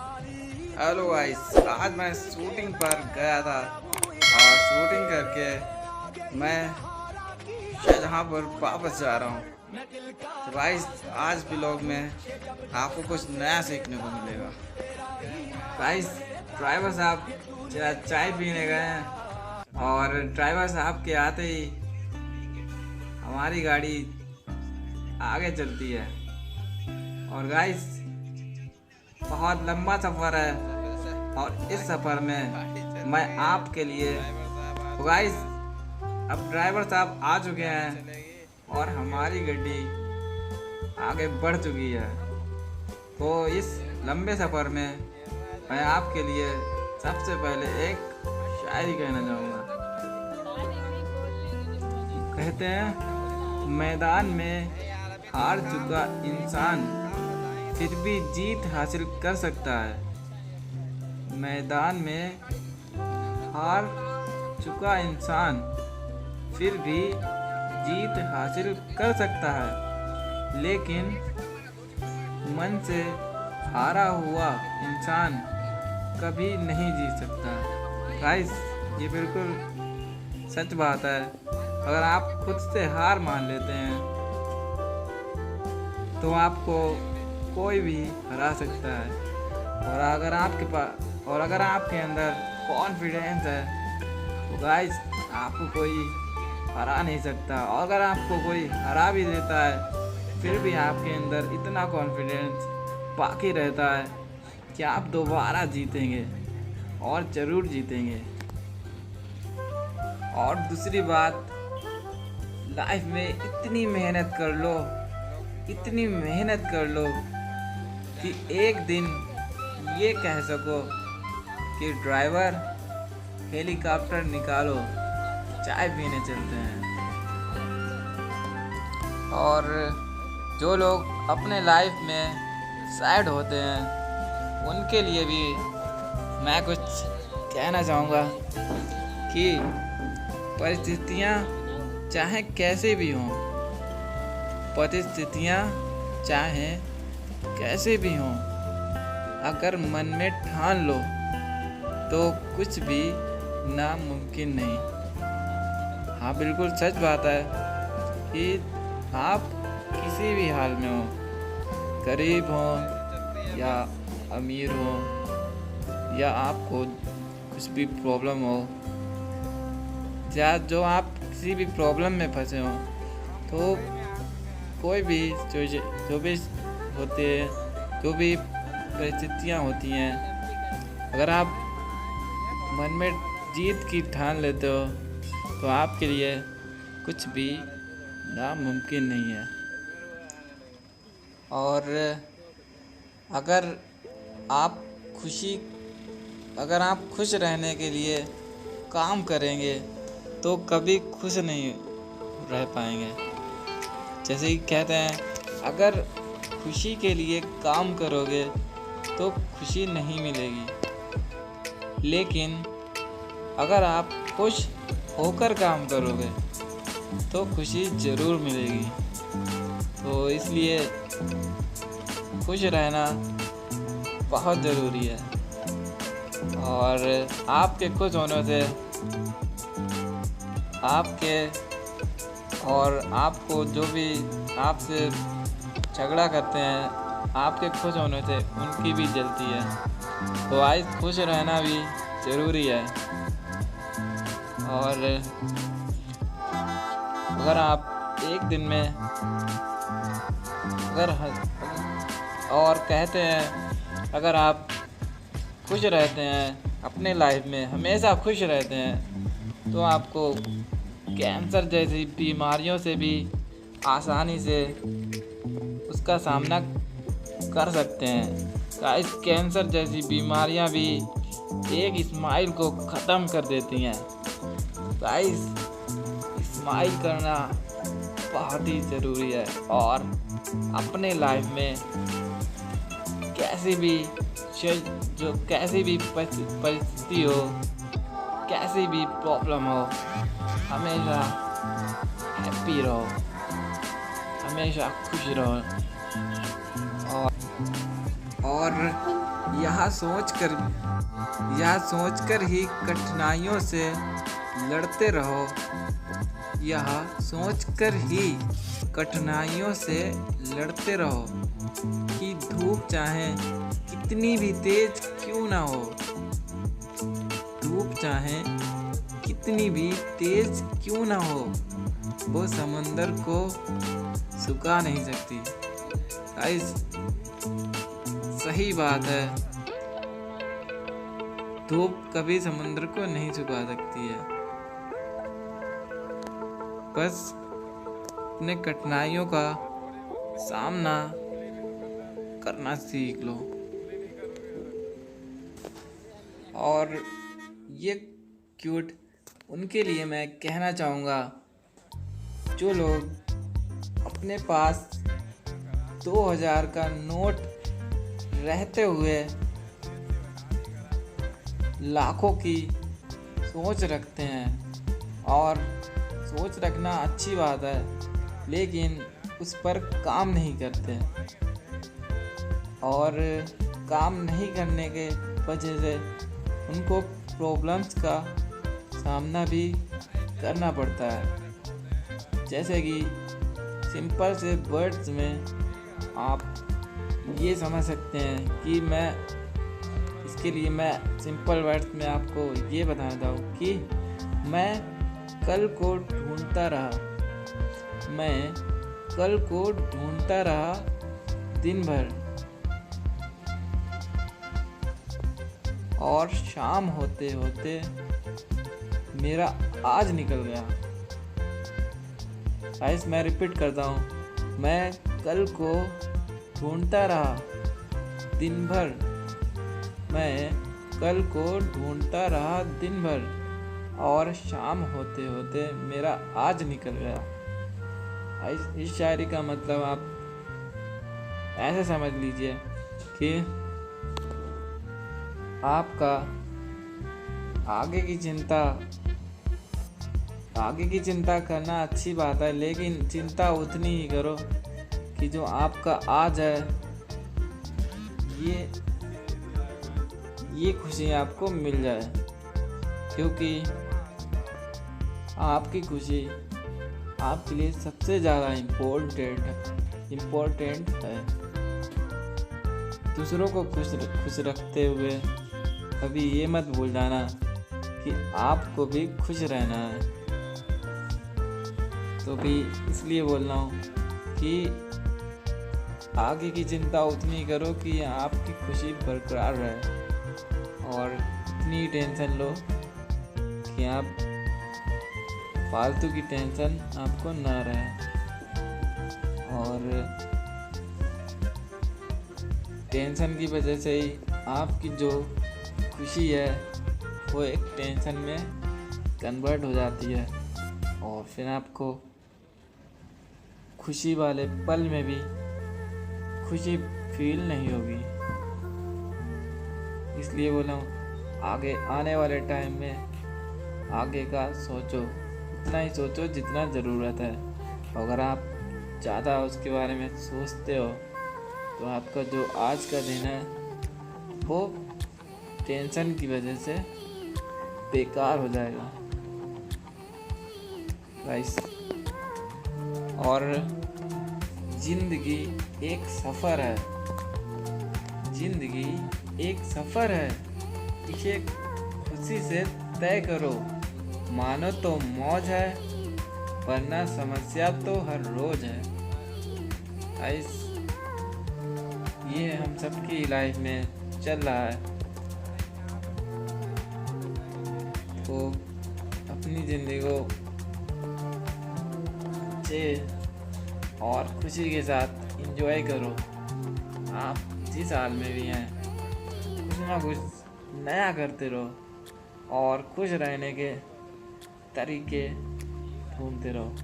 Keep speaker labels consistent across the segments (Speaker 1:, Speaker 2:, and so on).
Speaker 1: Hello guys, आज मैं shooting पर गया था और शूटिंग करके मैं शाहजहाँपुर वापस जा रहा हूँ। तो गाइस, आज व्लॉग में आपको कुछ नया सीखने को मिलेगा। गाइस, ड्राइवर साहब चाय पीने गए हैं और ड्राइवर साहब के आते ही हमारी गाड़ी आगे चलती है। और गाइस, बहुत लंबा सफ़र है और इस सफ़र में मैं आपके लिए तो गाइस, अब ड्राइवर साहब आ चुके हैं और हमारी गाड़ी आगे बढ़ चुकी है। तो इस लंबे सफ़र में मैं आपके लिए सबसे पहले एक शायरी कहना चाहूँगा। कहते हैं, मैदान में हार चुका इंसान फिर भी जीत हासिल कर सकता है। मैदान में हार चुका इंसान फिर भी जीत हासिल कर सकता है, लेकिन मन से हारा हुआ इंसान कभी नहीं जीत सकता। गाइस, ये बिल्कुल सच बात है। अगर आप खुद से हार मान लेते हैं तो आपको कोई भी हरा सकता है। और अगर आपके अंदर कॉन्फिडेंस है तो गाइस, आपको कोई हरा नहीं सकता। और अगर आपको कोई हरा भी देता है फिर भी आपके अंदर इतना कॉन्फिडेंस बाकी रहता है कि आप दोबारा जीतेंगे और ज़रूर जीतेंगे। और दूसरी बात, लाइफ में इतनी मेहनत कर लो कि एक दिन ये कह सको कि ड्राइवर, हेलीकॉप्टर निकालो, चाय पीने चलते हैं। और जो लोग अपने लाइफ में सैड होते हैं उनके लिए भी मैं कुछ कहना चाहूँगा कि परिस्थितियाँ चाहे कैसे भी हों, अगर मन में ठान लो तो कुछ भी नामुमकिन नहीं। हाँ, बिल्कुल सच बात है कि आप किसी भी हाल में हो, गरीब हो या अमीर हो, या आपको कुछ भी प्रॉब्लम हो, या जो आप किसी भी प्रॉब्लम में फंसे हो, तो कोई भी जो भी होते हैं, जो भी परिस्थितियाँ होती हैं, अगर आप मन में जीत की ठान लेते हो तो आपके लिए कुछ भी नामुमकिन नहीं है। और अगर आप खुश रहने के लिए काम करेंगे तो कभी खुश नहीं रह पाएंगे। जैसे कि कहते हैं, अगर खुशी के लिए काम करोगे तो खुशी नहीं मिलेगी, लेकिन अगर आप खुश होकर काम करोगे तो खुशी ज़रूर मिलेगी। तो इसलिए खुश रहना बहुत ज़रूरी है। और आपके खुश होने से आपको जो भी आपसे झगड़ा करते हैं, आपके खुश होने से उनकी भी जलती है। तो आज खुश रहना भी ज़रूरी है। और अगर आप एक दिन में और कहते हैं, अगर आप खुश रहते हैं अपने लाइफ में, हमेशा खुश रहते हैं, तो आपको कैंसर जैसी बीमारियों से भी आसानी से उसका सामना कर सकते हैं। गाइस, कैंसर जैसी बीमारियां भी एक स्माइल को ख़त्म कर देती हैं। गाइस, स्माइल करना बहुत ही ज़रूरी है। और अपने लाइफ में कैसी भी परिस्थिति हो, कैसी भी प्रॉब्लम हो, हमेशा हैप्पी रहो, हमेशा खुश रहो। और यह सोचकर ही कठिनाइयों से लड़ते रहो। यह सोचकर ही कठिनाइयों से लड़ते रहो कि धूप चाहे कितनी भी तेज क्यों ना हो। धूप चाहे कितनी भी तेज क्यों ना हो, वो समंदर को सुखा नहीं सकती। गाइस, सही बात है, धूप कभी समंदर को नहीं सुखा सकती है। बस अपने कठिनाइयों का सामना करना सीख लो। और ये क्यूट उनके लिए मैं कहना चाहूँगा जो लोग अपने पास 2000 का नोट रहते हुए लाखों की सोच रखते हैं। और सोच रखना अच्छी बात है, लेकिन उस पर काम नहीं करते और काम नहीं करने के वजह से उनको प्रॉब्लम्स का सामना भी करना पड़ता है। जैसे कि सिंपल से वर्ड्स में आप ये समझ सकते हैं कि इसके लिए मैं सिंपल वर्ड्स में आपको ये बताता हूँ कि मैं कल को ढूंढता रहा दिन भर, और शाम होते होते मेरा आज निकल गया। गाइस, मैं रिपीट करता हूँ, मैं कल को ढूंढता रहा दिन भर, मैं कल को ढूंढता रहा दिन भर, और शाम होते होते मेरा आज निकल गया। इस शायरी का मतलब आप ऐसे समझ लीजिए कि आपका आगे की चिंता करना अच्छी बात है, लेकिन चिंता उतनी ही करो कि जो आपका आज है ये खुशी आपको मिल जाए, क्योंकि आपकी खुशी आपके लिए सबसे ज़्यादा इम्पोर्टेंट है। दूसरों को खुश रखते हुए कभी ये मत भूल जाना कि आपको भी खुश रहना है। तो भी इसलिए बोल रहा हूँ कि आगे की चिंता उतनी करो कि आपकी खुशी बरकरार रहे, और इतनी टेंशन लो कि आप फालतू की टेंशन आपको ना रहे। और टेंशन की वजह से ही आपकी जो खुशी है वो एक टेंशन में कन्वर्ट हो जाती है, और फिर आपको खुशी वाले पल में भी खुशी फील नहीं होगी। इसलिए बोला हूँ, आगे आने वाले टाइम में आगे का सोचो, उतना ही सोचो जितना ज़रूरत है। अगर आप ज़्यादा उसके बारे में सोचते हो तो आपका जो आज का दिन है वो टेंशन की वजह से बेकार हो जाएगा गाइस। और जिंदगी एक सफ़र है, इसे खुशी से तय करो। मानो तो मौज है, वरना समस्या तो हर रोज है। गाइस, ये हम सबकी लाइफ में चल रहा है, तो अपनी ज़िंदगी को अच्छे और खुशी के साथ एंजॉय करो। आप जिस हाल में भी हैं, कुछ ना कुछ नया करते रहो और खुश रहने के तरीके ढूंढते रहो।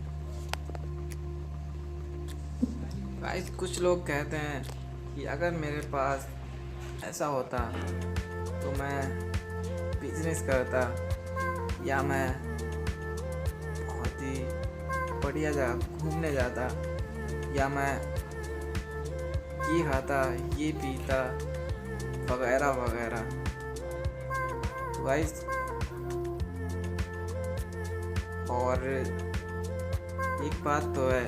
Speaker 1: गाइस, कुछ लोग कहते हैं कि अगर मेरे पास ऐसा होता तो मैं बिजनेस करता, या मैं बहुत ही बढ़िया जगह घूमने जाता, या मैं ये खाता ये पीता, वगैरह वगैरह। गाइस और एक बात तो है,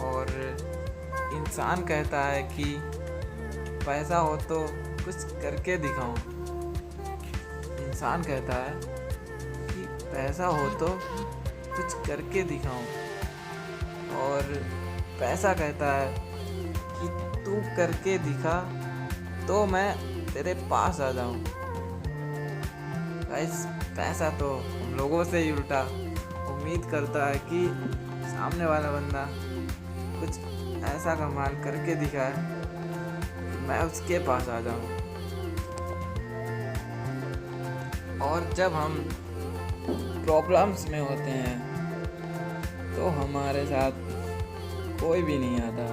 Speaker 1: और इंसान कहता है कि पैसा हो तो कुछ करके दिखाऊं। इंसान कहता है कि पैसा हो तो कुछ करके दिखाऊं, और पैसा कहता है कि तू करके दिखा तो मैं तेरे पास आ जाऊं। गाइस पैसा तो हम लोगों से ही उल्टा उम्मीद करता है कि सामने वाला बंदा कुछ ऐसा कमाल करके दिखाए कि मैं उसके पास आ जाऊं। और जब हम प्रॉब्लम्स में होते हैं तो हमारे साथ कोई भी नहीं आता,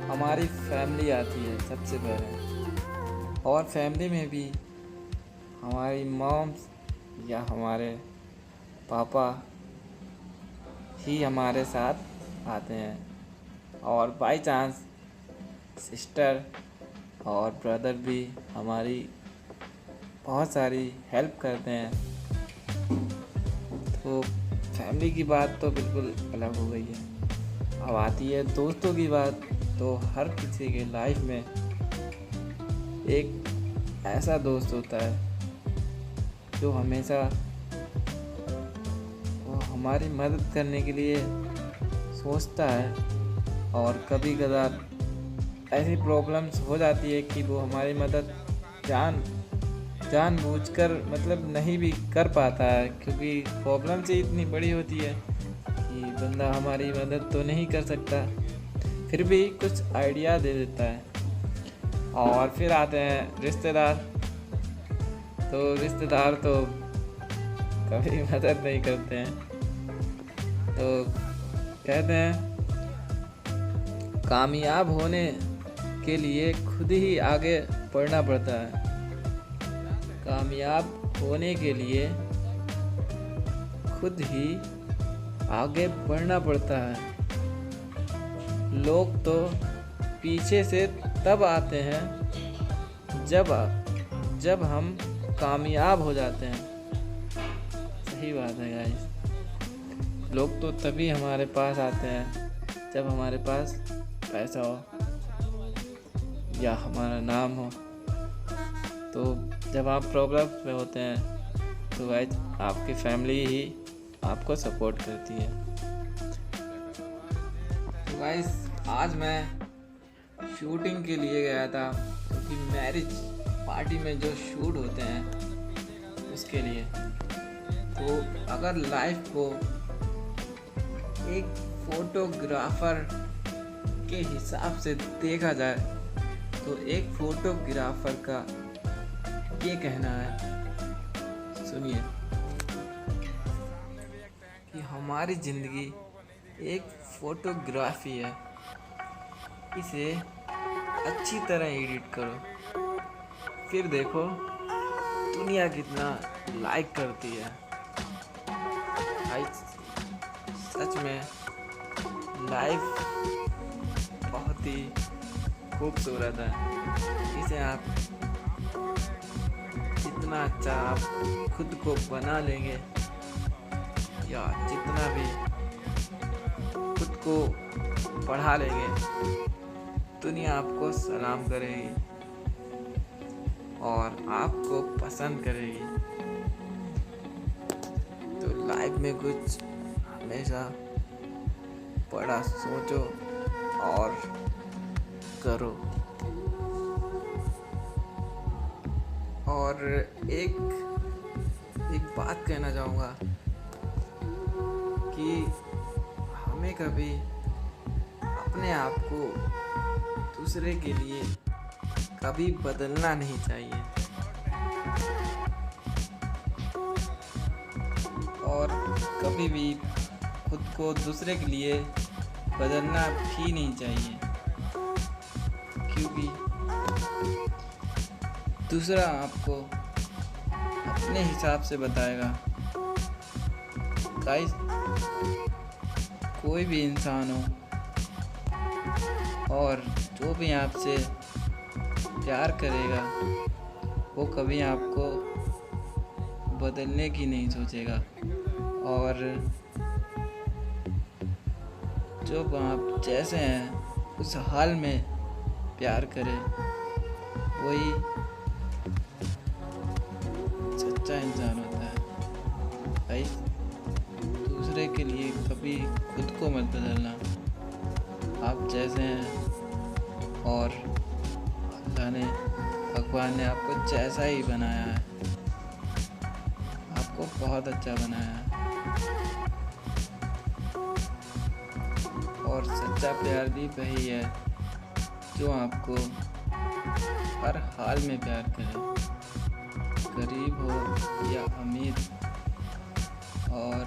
Speaker 1: हमारी फैमिली आती है सबसे पहले। और फैमिली में भी हमारी मॉम्स या हमारे पापा ही हमारे साथ आते हैं, और बाय चांस सिस्टर और ब्रदर भी हमारी बहुत सारी हेल्प करते हैं। तो फैमिली की बात तो बिल्कुल अलग हो गई है। अब आती है दोस्तों की बात। तो हर किसी के लाइफ में एक ऐसा दोस्त होता है जो हमेशा वो हमारी मदद करने के लिए सोचता है, और कभी कभार ऐसी प्रॉब्लम्स हो जाती है कि वो हमारी मदद जानबूझकर मतलब नहीं भी कर पाता है, क्योंकि प्रॉब्लम से इतनी बड़ी होती है कि बंदा हमारी मदद तो नहीं कर सकता, फिर भी कुछ आइडिया दे देता है। और फिर आते हैं रिश्तेदार। तो रिश्तेदार तो कभी मदद नहीं करते हैं। तो कहते हैं कामयाब होने के लिए खुद ही आगे बढ़ना पड़ता है। कामयाब होने के लिए खुद ही आगे बढ़ना पड़ता है। लोग तो पीछे से तब आते हैं जब हम कामयाब हो जाते हैं। सही बात है गाइस। लोग तो तभी हमारे पास आते हैं जब हमारे पास पैसा हो या हमारा नाम हो। तो जब आप प्रॉब्लम में होते हैं तो गाइस आपकी फैमिली ही आपको सपोर्ट करती है। तो गाइस आज मैं शूटिंग के लिए गया था, क्योंकि मैरिज पार्टी में जो शूट होते हैं उसके लिए। तो अगर लाइफ को एक फोटोग्राफर के हिसाब से देखा जाए तो एक फोटोग्राफर का ये कहना है, सुनिए, कि हमारी ज़िंदगी एक फोटोग्राफी है। इसे अच्छी तरह एडिट करो, फिर देखो दुनिया कितना लाइक करती है। सच में लाइफ बहुत ही खूबसूरत है। इसे आप जितना अच्छा आप खुद को बना लेंगे या जितना भी खुद को बढ़ा लेंगे, दुनिया आपको सलाम करेगी और आपको पसंद करेगी। तो लाइफ में कुछ हमेशा बड़ा सोचो और करो। और एक बात कहना चाहूँगा कि हमें कभी अपने आप को दूसरे के लिए कभी बदलना नहीं चाहिए, और कभी भी खुद को दूसरे के लिए बदलना भी नहीं चाहिए, क्योंकि दूसरा आपको अपने हिसाब से बताएगा। गाइस कोई भी इंसान हो और जो भी आपसे प्यार करेगा वो कभी आपको बदलने की नहीं सोचेगा, और जब आप जैसे हैं उस हाल में प्यार करें, वही सच्चा इंसान होता है। भाई, दूसरे के लिए कभी खुद को मत बदलना। आप जैसे हैं और भगवान ने आपको जैसा ही बनाया है, आपको बहुत अच्छा बनाया है। और सच्चा प्यार भी वही है जो आपको हर हाल में प्यार करे, गरीब हो या अमीर, और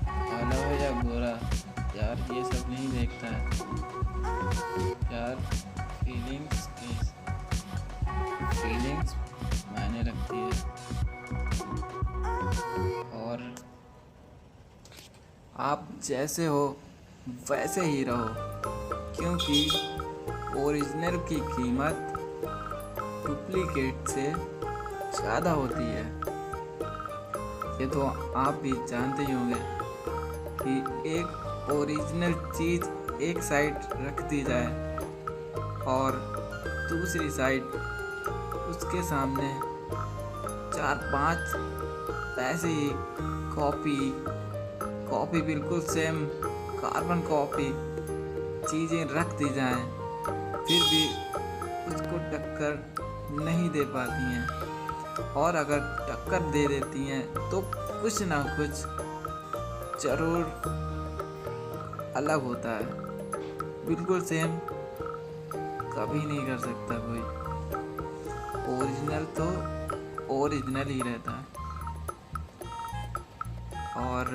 Speaker 1: काला हो या गोरा, प्यार ये सब नहीं देखता है। प्यार फीलिंग्स मायने रखती है। और आप जैसे हो वैसे ही रहो, क्योंकि ओरिजिनल की कीमत डुप्लीकेट से ज़्यादा होती है। ये तो आप भी जानते ही होंगे कि एक ओरिजिनल चीज़ एक साइड रख दी जाए और दूसरी साइड उसके सामने 4-5 ऐसे ही कॉपी बिल्कुल सेम कार्बन कॉपी चीज़ें रख दी जाएं, फिर भी उसको टक्कर नहीं दे पाती हैं, और अगर टक्कर दे देती हैं तो कुछ ना कुछ जरूर अलग होता है। बिल्कुल सेम कभी नहीं कर सकता कोई। ओरिजिनल तो ओरिजिनल ही रहता है, और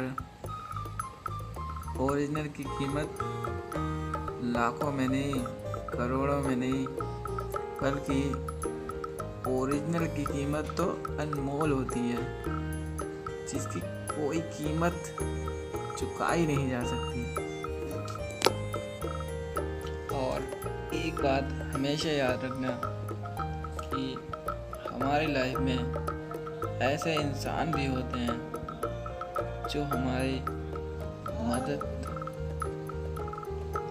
Speaker 1: ओरिजिनल की कीमत लाखों में नहीं, करोड़ों में नहीं, बल्कि ओरिजिनल की कीमत तो अनमोल होती है, जिसकी कोई कीमत चुकाई नहीं जा सकती। और एक बात हमेशा याद रखना कि हमारी लाइफ में ऐसे इंसान भी होते हैं जो हमारी मदद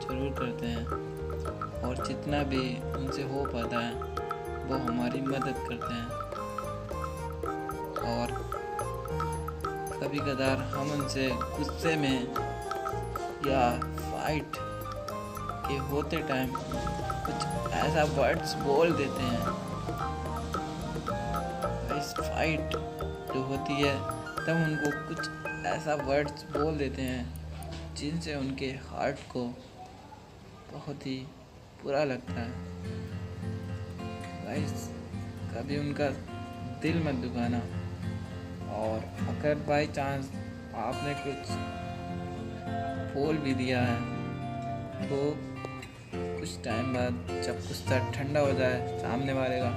Speaker 1: ज़रूर करते हैं, और जितना भी उनसे हो पाता है वो हमारी मदद करते हैं। और कभी कदार हम उनसे गुस्से में या फाइट के होते टाइम कुछ ऐसा वर्ड्स बोल देते हैं। इस फाइट जो होती है तब उनको कुछ ऐसा वर्ड्स बोल देते हैं जिनसे उनके हार्ट को बहुत ही बुरा लगता है। गाइस, कभी उनका दिल मत दुखाना, और अगर बाई चांस आपने कुछ बोल भी दिया है तो कुछ टाइम बाद जब गुस्सा ठंडा हो जाए सामने वाले का,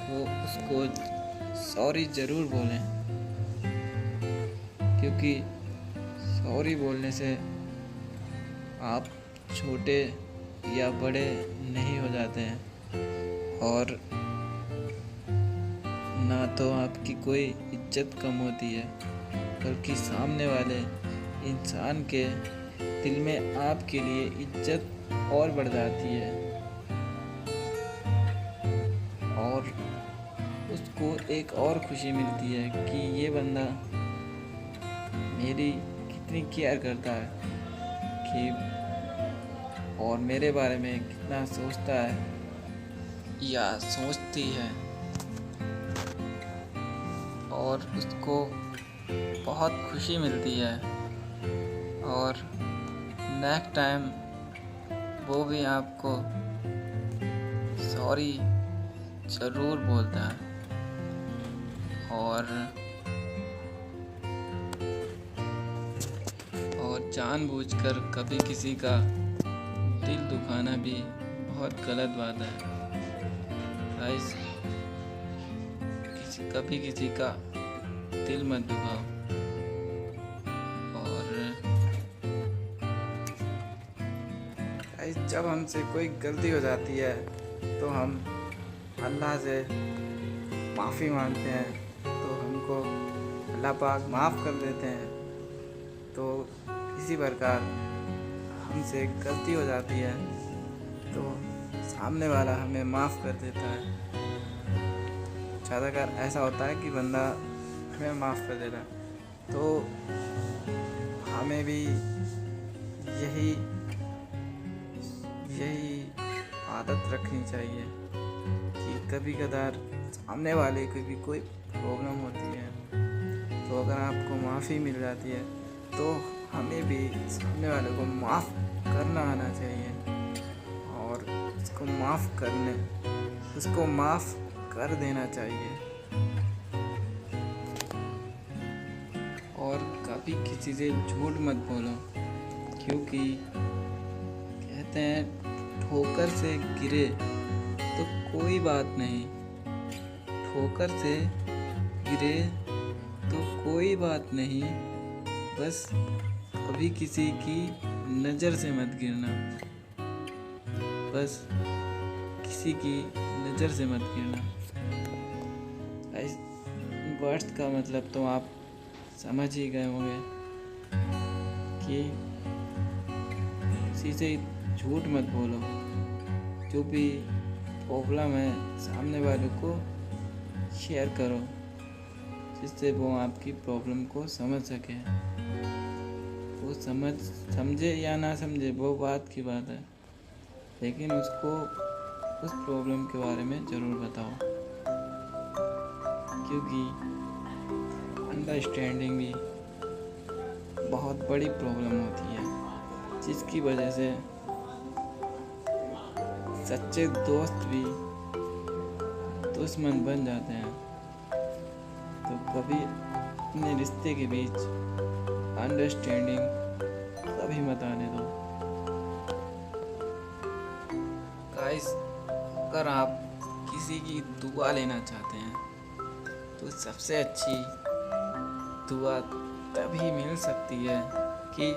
Speaker 1: तो उसको सॉरी ज़रूर बोलें, क्योंकि सॉरी बोलने से आप छोटे या बड़े नहीं हो जाते हैं, और ना तो आपकी कोई इज्जत कम होती है, बल्कि सामने वाले इंसान के दिल में आपके लिए इज्जत और बढ़ जाती है, और उसको एक और खुशी मिलती है कि ये बंदा मेरी कितनी केयर करता है, कि और मेरे बारे में कितना सोचता है या सोचती है, और उसको बहुत खुशी मिलती है, और नेक्स्ट टाइम वो भी आपको सॉरी ज़रूर बोलता है। और जानबूझकर कभी किसी का दिल दुखाना भी बहुत गलत बात है। गाइस, कभी किसी का दिल मत दुखाओ। और गाइस, जब हमसे कोई गलती हो जाती है तो हम अल्लाह से माफ़ी मांगते हैं तो हमको अल्लाह पाक माफ़ कर देते हैं। तो इसी प्रकार हमसे गलती हो जाती है तो सामने वाला हमें माफ़ कर देता है। ज़्यादातर ऐसा होता है कि बंदा हमें माफ़ कर देता है। तो हमें भी यही आदत रखनी चाहिए कि कभी कदार सामने वाले को भी कोई प्रॉब्लम होती है तो अगर आपको माफ़ी मिल जाती है तो हमें भी सामने वाले को माफ़ करना आना चाहिए और उसको माफ़ कर देना चाहिए। और कभी किसी से झूठ मत बोलो, क्योंकि कहते हैं ठोकर से गिरे तो कोई बात नहीं, ठोकर से गिरे तो कोई बात नहीं, बस कभी किसी की नज़र से मत गिरना, बस किसी की नज़र से मत गिरना। इस वर्ड्स का मतलब तो आप समझ ही गए होंगे कि किसी से झूठ मत बोलो, जो भी प्रॉब्लम है सामने वाले को शेयर करो जिससे वो आपकी प्रॉब्लम को समझ सके। वो समझे या ना समझे वो बात की बात है, लेकिन उसको उस प्रॉब्लम के बारे में ज़रूर बताओ, क्योंकि अंडरस्टैंडिंग भी बहुत बड़ी प्रॉब्लम होती है, जिसकी वजह से सच्चे दोस्त भी दुश्मन बन जाते हैं। तो कभी अपने रिश्ते के बीच अंडरस्टैंडिंग कभी मत आने दो। गाइस, अगर आप किसी की दुआ लेना चाहते हैं तो सबसे अच्छी दुआ तभी मिल सकती है कि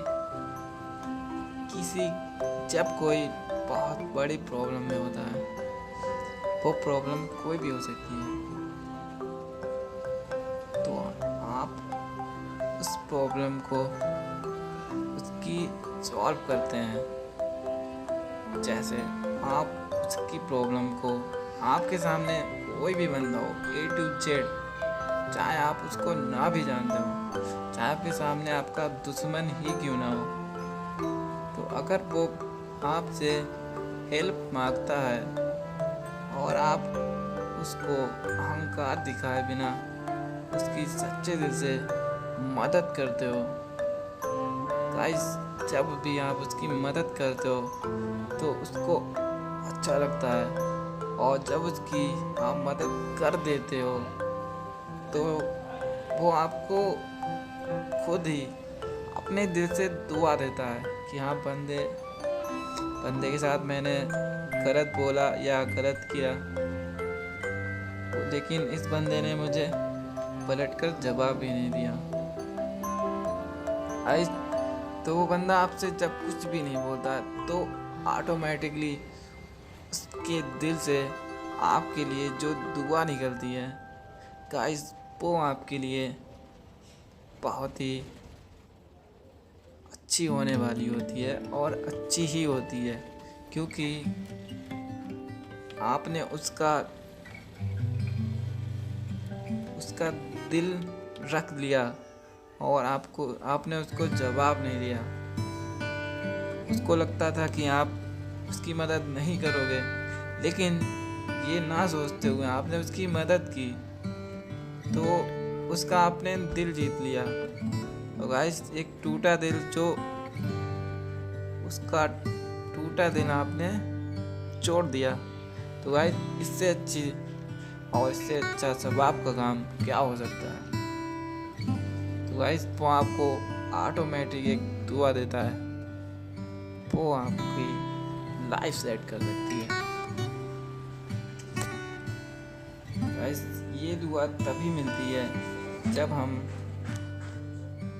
Speaker 1: जब कोई बहुत बड़ी प्रॉब्लम में होता है। वो प्रॉब्लम कोई भी हो सकती है, तो आप उस प्रॉब्लम को उसकी सॉल्व करते हैं। जैसे आप उसकी प्रॉब्लम को, आपके सामने कोई भी बंदा हो A to Z, चाहे आप उसको ना भी जानते हो, चाहे आपके सामने आपका दुश्मन ही क्यों ना हो, तो अगर वो आपसे हेल्प मांगता है और आप उसको अहंकार दिखाए बिना उसकी सच्चे दिल से मदद करते हो। गाइस, जब भी आप उसकी मदद करते हो तो उसको अच्छा लगता है, और जब उसकी आप मदद कर देते हो तो वो आपको खुद ही अपने दिल से दुआ देता है कि हाँ, बंदे के साथ मैंने गलत बोला या गलत किया, लेकिन इस बंदे ने मुझे पलटकर जवाब भी नहीं दिया। तो वो बंदा आपसे जब कुछ भी नहीं बोलता तो ऑटोमेटिकली उसके दिल से आपके लिए जो दुआ निकलती है गाइस, वो आपके लिए बहुत ही अच्छी होने वाली होती है और अच्छी ही होती है, क्योंकि आपने उसका दिल रख लिया और आपने उसको जवाब नहीं दिया। उसको लगता था कि आप उसकी मदद नहीं करोगे, लेकिन ये ना सोचते हुए आपने उसकी मदद की तो उसका आपने दिल जीत लिया। तो गाइस, एक टूटा दिल, उसका टूटा दिल आपने जोड़ दिया। तो गाइस, इससे अच्छी और इससे अच्छा सवाब का काम क्या हो सकता है। तो गाइस, वो आपको ऑटोमेटिक एक दुआ देता है, वो आपकी लाइफ सेट कर सकती है। गाइस, ये दुआ तभी मिलती है जब हम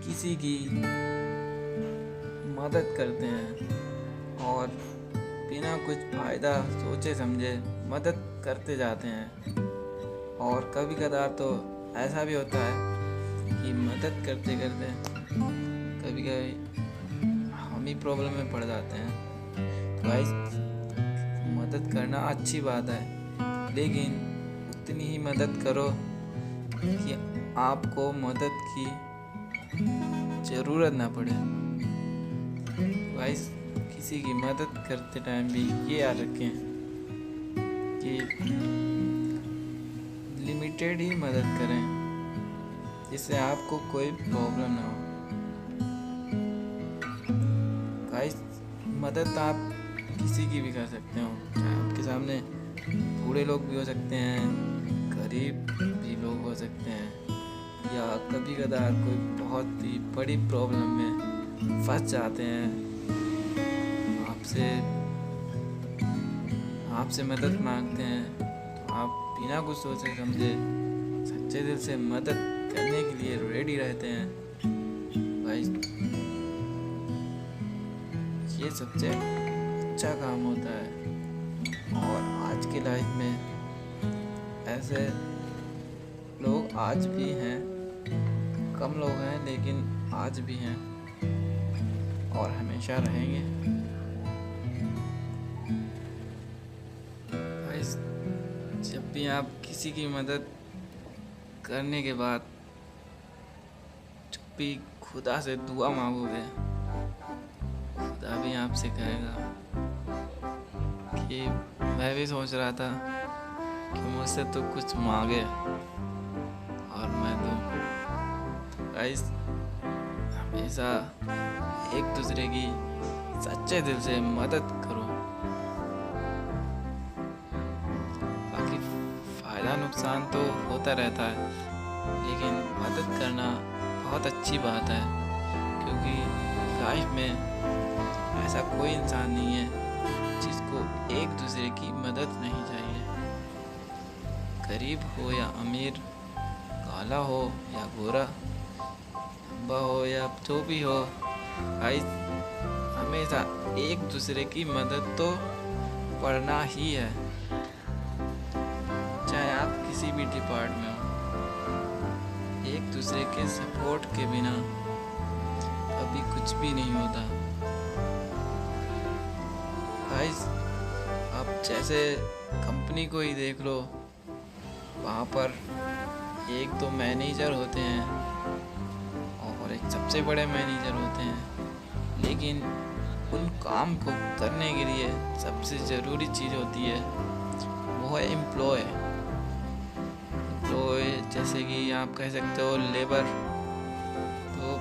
Speaker 1: किसी की मदद करते हैं और बिना कुछ फ़ायदा सोचे समझे मदद करते जाते हैं। और कभी कदार तो ऐसा भी होता है कि मदद करते करते कभी कभी हम ही प्रॉब्लम में पड़ जाते हैं। तो गाइस, मदद करना अच्छी बात है, लेकिन उतनी ही मदद करो कि आपको मदद की ज़रूरत ना पड़े। गाइस, किसी की मदद करते टाइम भी ये याद रखें कि लिमिटेड ही मदद करें, जिससे आपको कोई प्रॉब्लम ना हो। गाइस, मदद आप किसी की भी कर सकते हो, चाहे आपके सामने बूढ़े लोग भी हो सकते हैं, गरीब भी लोग हो सकते हैं, या कभी कदार कोई बहुत ही बड़ी प्रॉब्लम में फंस जाते हैं, आपसे मदद मांगते हैं, तो आप बिना कुछ सोचे समझे सच्चे दिल से मदद करने के लिए रेडी रहते हैं। भाई, ये सबसे अच्छा काम होता है। और आज के लाइफ में ऐसे लोग आज भी हैं, कम लोग हैं लेकिन आज भी हैं और हमेशा रहेंगे। गाइस, जब भी आप किसी की मदद करने के बाद जब भी खुदा से दुआ मांगोगे, खुदा भी आपसे कहेगा कि मैं भी सोच रहा था कि मुझसे तो कुछ मांगे और मैं दूं। गाइस, हमेशा एक दूसरे की सच्चे दिल से मदद करो। बाकी फायदा नुकसान तो होता रहता है, लेकिन मदद करना बहुत अच्छी बात है, क्योंकि लाइफ में ऐसा कोई इंसान नहीं है जिसको एक दूसरे की मदद नहीं चाहिए। गरीब हो या अमीर, काला हो या गोरा, लंबा हो या जो भी हो, गाइस, हमेशा एक दूसरे की मदद तो पड़ना ही है। चाहे आप किसी भी डिपार्टमेंट में हो, एक दूसरे के सपोर्ट के बिना कभी कुछ भी नहीं होता। गाइस, आप जैसे कंपनी को ही देख लो, वहाँ पर एक तो मैनेजर होते हैं और एक सबसे बड़े मैनेजर होते हैं, लेकिन उन काम को करने के लिए सबसे ज़रूरी चीज़ होती है वो है एम्प्लॉय। जैसे कि आप कह सकते हो लेबर। तो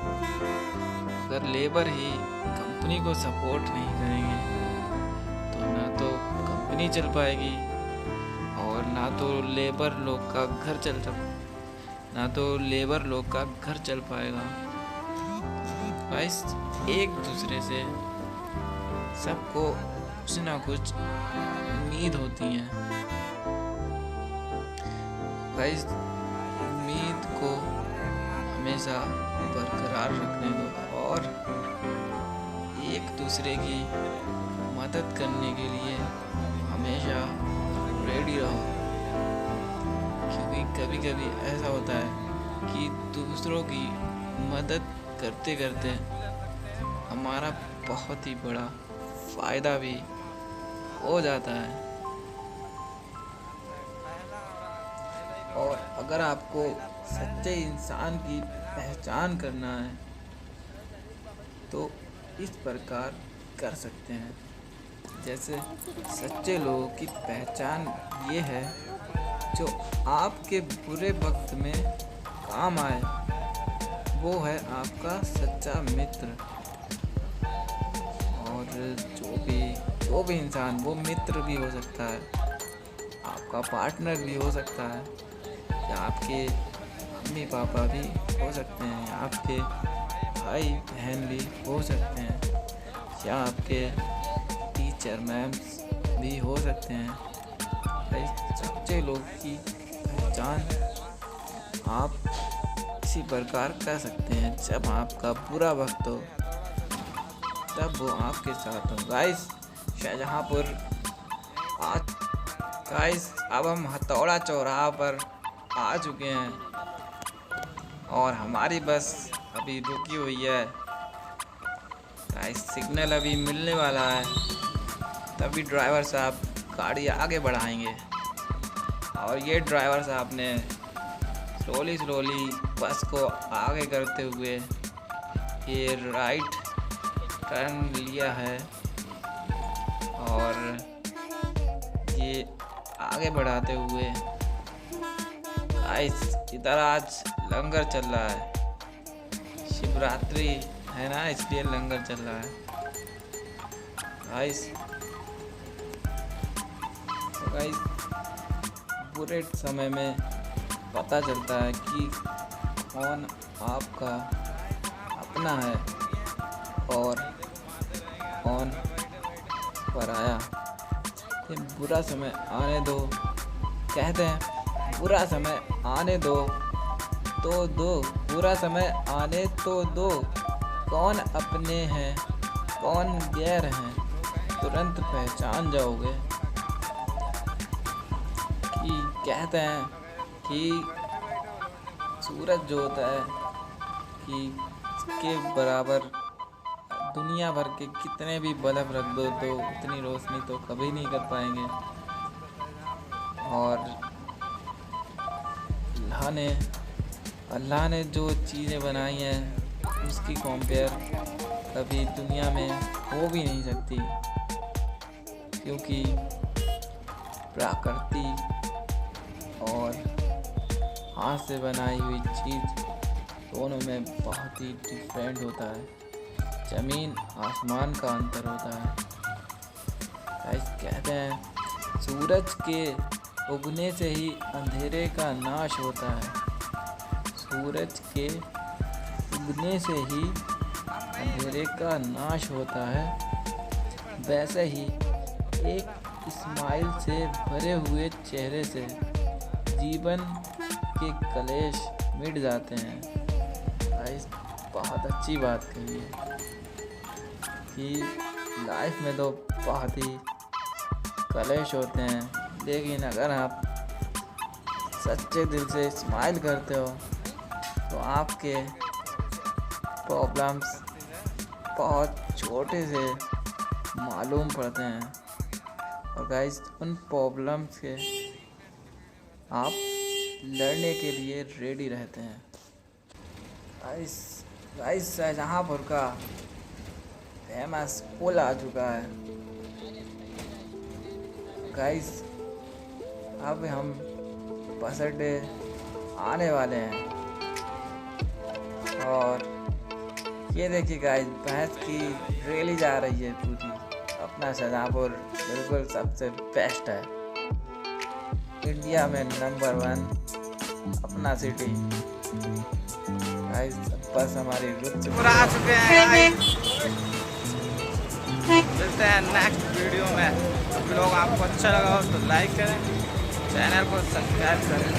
Speaker 1: अगर लेबर ही कंपनी को सपोर्ट नहीं करेंगे तो ना तो कंपनी चल पाएगी और ना तो लेबर लोग का घर चल पाएगा। गाइस, एक दूसरे से सबको कुछ ना कुछ उम्मीद होती है। गाइस, उम्मीद को हमेशा बरकरार रखने दो और एक दूसरे की मदद करने के लिए हमेशा रेडी रहो, क्योंकि कभी कभी ऐसा होता है कि दूसरों की मदद करते करते हमारा बहुत ही बड़ा फ़ायदा भी हो जाता है। और अगर आपको सच्चे इंसान की पहचान करना है तो इस प्रकार कर सकते हैं। जैसे सच्चे लोगों की पहचान ये है जो आपके बुरे वक्त में काम आए, वो है आपका सच्चा मित्र। और जो भी इंसान, वो मित्र भी हो सकता है, आपका पार्टनर भी हो सकता है, या आपके मम्मी पापा भी हो सकते हैं, या आपके भाई बहन भी हो सकते हैं, या आपके टीचर मैम्स भी हो सकते हैं। सच्चे लोग की पहचान आप इसी प्रकार कर सकते हैं, जब आपका बुरा वक्त हो तब वो आपके साथ हो। गाइस, शाहजहाँपुर आज गाइस अब हम हथौड़ा चौराहा पर आ चुके हैं और हमारी बस अभी रुकी हुई है। गाइस सिग्नल अभी मिलने वाला है, तभी ड्राइवर साहब गाड़ी आगे बढ़ाएंगे। और ये ड्राइवर साहब ने स्लोली बस को आगे करते हुए ये राइट टर्न लिया है और ये आगे बढ़ाते हुए इधर आज लंगर चल रहा है। शिवरात्रि है ना, इसलिए लंगर चल रहा है। गाइस बुरे समय में पता चलता है कि कौन आपका अपना है और कौन पराया। ये बुरा समय आने दो, कहते हैं बुरा समय आने दो तो दो, बुरा समय आने तो दो। कौन अपने हैं कौन गैर हैं तुरंत पहचान जाओगे। कि कहते हैं कि सूरज जो होता है कि इसके बराबर दुनिया भर के कितने भी बल्ब रख दो तो उतनी रोशनी तो कभी नहीं कर पाएंगे। और अल्लाह ने जो चीज़ें बनाई हैं उसकी कंपेयर कभी दुनिया में हो भी नहीं सकती, क्योंकि प्रकृति और हाथ से बनाई हुई चीज़ दोनों में बहुत ही डिफरेंट होता है। ज़मीन आसमान का अंतर होता है। कहते हैं सूरज के उगने से ही अंधेरे का नाश होता है। सूरज के उगने से ही अंधेरे का नाश होता है। वैसे ही एक स्माइल से भरे हुए चेहरे से जीवन के कलेश मिट जाते हैं। बहुत अच्छी बात कही है कि लाइफ में तो बहुत ही कलेश होते हैं, लेकिन अगर आप सच्चे दिल से स्माइल करते हो तो आपके प्रॉब्लम्स बहुत छोटे से मालूम पड़ते हैं। और गाइस उन प्रॉब्लम्स के आप लड़ने के लिए रेडी रहते हैं। गाइस शाहजहाँपुर का फेमस पुल आ चुका है। गाइस अब हम बस अड्डे आने वाले हैं और ये देखिए गाइस भैंस की रैली जा रही है पूरी। अपना शाहजहाँपुर बिल्कुल सबसे बेस्ट है, इंडिया में नंबर 1 अपना सिटी। गाइस बस हमारी रुक चुके हैं। मिलते हैं नेक्स्ट वीडियो में। ब्लॉग आपको अच्छा लगा हो तो लाइक करें, चैनल को सब्सक्राइब करें।